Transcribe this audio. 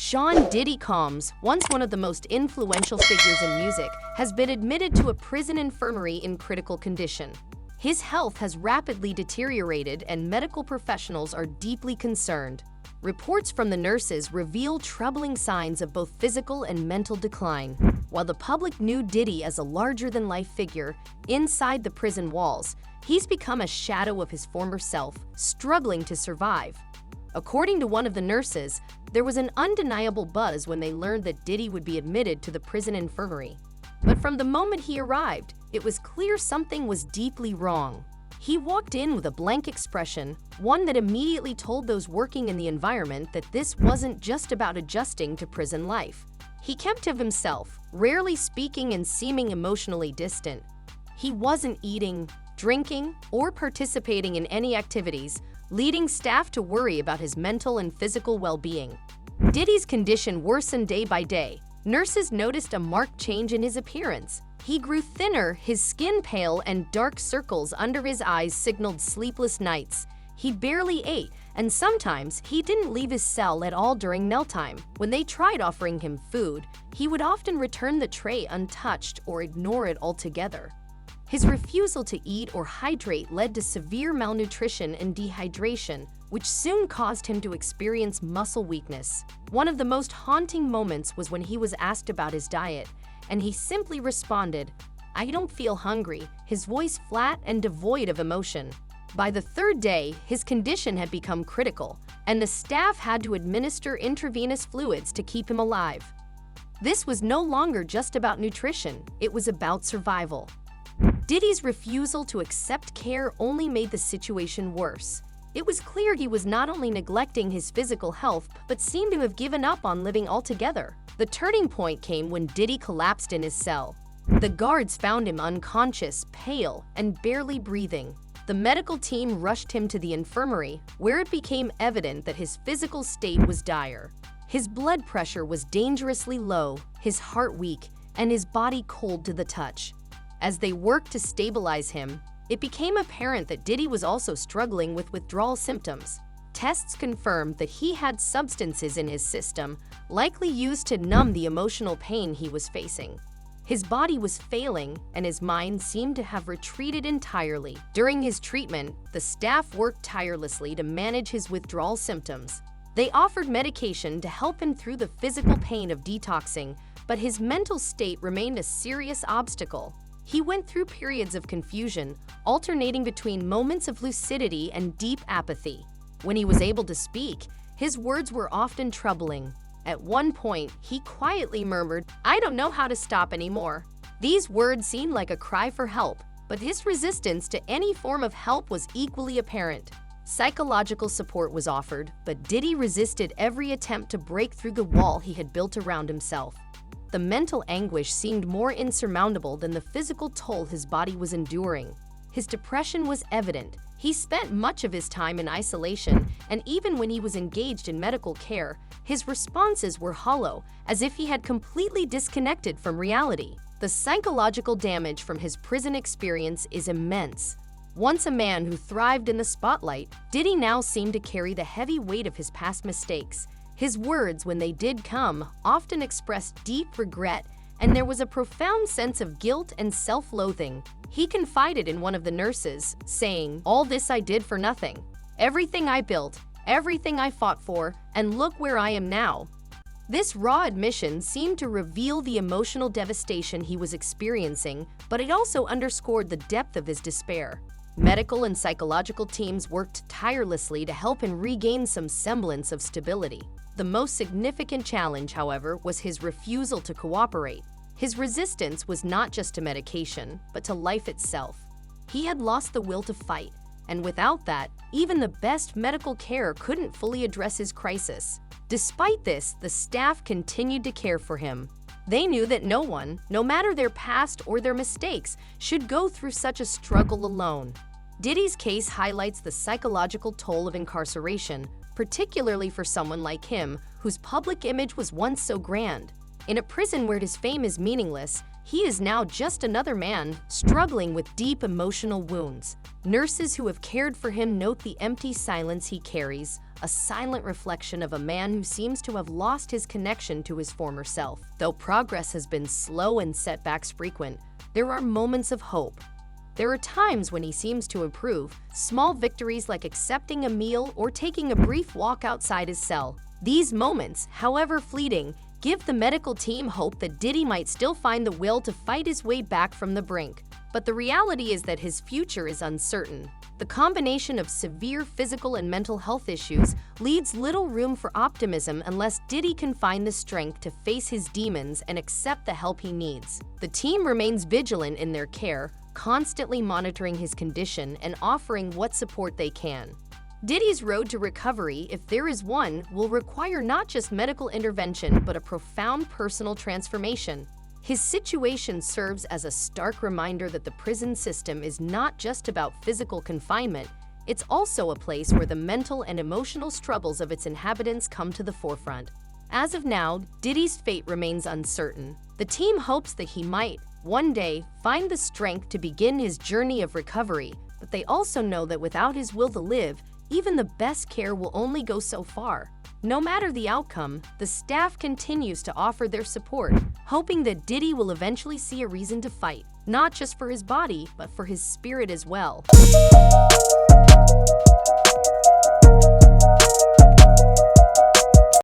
Sean "Diddy" Combs, once one of the most influential figures in music, has been admitted to a prison infirmary in critical condition. His health has rapidly deteriorated and medical professionals are deeply concerned. Reports from the nurses reveal troubling signs of both physical and mental decline. While the public knew Diddy as a larger-than-life figure, inside the prison walls, he's become a shadow of his former self, struggling to survive. According to one of the nurses, there was an undeniable buzz when they learned that Diddy would be admitted to the prison infirmary. But from the moment he arrived, it was clear something was deeply wrong. He walked in with a blank expression, one that immediately told those working in the environment that this wasn't just about adjusting to prison life. He kept to himself, rarely speaking and seeming emotionally distant. He wasn't eating, drinking, or participating in any activities, leading staff to worry about his mental and physical well-being. Diddy's condition worsened day by day. Nurses noticed a marked change in his appearance. He grew thinner, his skin pale, and dark circles under his eyes signaled sleepless nights. He barely ate, and sometimes he didn't leave his cell at all during mealtime. When they tried offering him food, he would often return the tray untouched or ignore it altogether. His refusal to eat or hydrate led to severe malnutrition and dehydration, which soon caused him to experience muscle weakness. One of the most haunting moments was when he was asked about his diet, and he simply responded, "I don't feel hungry," his voice flat and devoid of emotion. By the third day, his condition had become critical, and the staff had to administer intravenous fluids to keep him alive. This was no longer just about nutrition, it was about survival. Diddy's refusal to accept care only made the situation worse. It was clear he was not only neglecting his physical health, but seemed to have given up on living altogether. The turning point came when Diddy collapsed in his cell. The guards found him unconscious, pale, and barely breathing. The medical team rushed him to the infirmary, where it became evident that his physical state was dire. His blood pressure was dangerously low, his heart weak, and his body cold to the touch. As they worked to stabilize him, it became apparent that Diddy was also struggling with withdrawal symptoms. Tests confirmed that he had substances in his system, likely used to numb the emotional pain he was facing. His body was failing, and his mind seemed to have retreated entirely. During his treatment, the staff worked tirelessly to manage his withdrawal symptoms. They offered medication to help him through the physical pain of detoxing, but his mental state remained a serious obstacle. He went through periods of confusion, alternating between moments of lucidity and deep apathy. When he was able to speak, his words were often troubling. At one point, he quietly murmured, "I don't know how to stop anymore." These words seemed like a cry for help, but his resistance to any form of help was equally apparent. Psychological support was offered, but Diddy resisted every attempt to break through the wall he had built around himself. The mental anguish seemed more insurmountable than the physical toll his body was enduring. His depression was evident. He spent much of his time in isolation, and even when he was engaged in medical care, his responses were hollow, as if he had completely disconnected from reality. The psychological damage from his prison experience is immense. Once a man who thrived in the spotlight, Diddy now seemed to carry the heavy weight of his past mistakes. His words, when they did come, often expressed deep regret, and there was a profound sense of guilt and self-loathing. He confided in one of the nurses, saying, "All this I did for nothing. Everything I built, everything I fought for, and look where I am now." This raw admission seemed to reveal the emotional devastation he was experiencing, but it also underscored the depth of his despair. Medical and psychological teams worked tirelessly to help him regain some semblance of stability. The most significant challenge, however, was his refusal to cooperate. His resistance was not just to medication, but to life itself. He had lost the will to fight, and without that, even the best medical care couldn't fully address his crisis. Despite this, the staff continued to care for him. They knew that no one, no matter their past or their mistakes, should go through such a struggle alone. Diddy's case highlights the psychological toll of incarceration, particularly for someone like him, whose public image was once so grand. In a prison where his fame is meaningless, he is now just another man struggling with deep emotional wounds. Nurses who have cared for him note the empty silence he carries, a silent reflection of a man who seems to have lost his connection to his former self. Though progress has been slow and setbacks frequent, there are moments of hope. There are times when he seems to improve, small victories like accepting a meal or taking a brief walk outside his cell. These moments, however fleeting, give the medical team hope that Diddy might still find the will to fight his way back from the brink. But the reality is that his future is uncertain. The combination of severe physical and mental health issues leaves little room for optimism unless Diddy can find the strength to face his demons and accept the help he needs. The team remains vigilant in their care, constantly monitoring his condition and offering what support they can. Diddy's road to recovery, if there is one, will require not just medical intervention but a profound personal transformation. His situation serves as a stark reminder that the prison system is not just about physical confinement, it's also a place where the mental and emotional struggles of its inhabitants come to the forefront. As of now, Diddy's fate remains uncertain. The team hopes that he might, one day, find the strength to begin his journey of recovery, but they also know that without his will to live, even the best care will only go so far. No matter the outcome, the staff continues to offer their support, hoping that Diddy will eventually see a reason to fight, not just for his body, but for his spirit as well.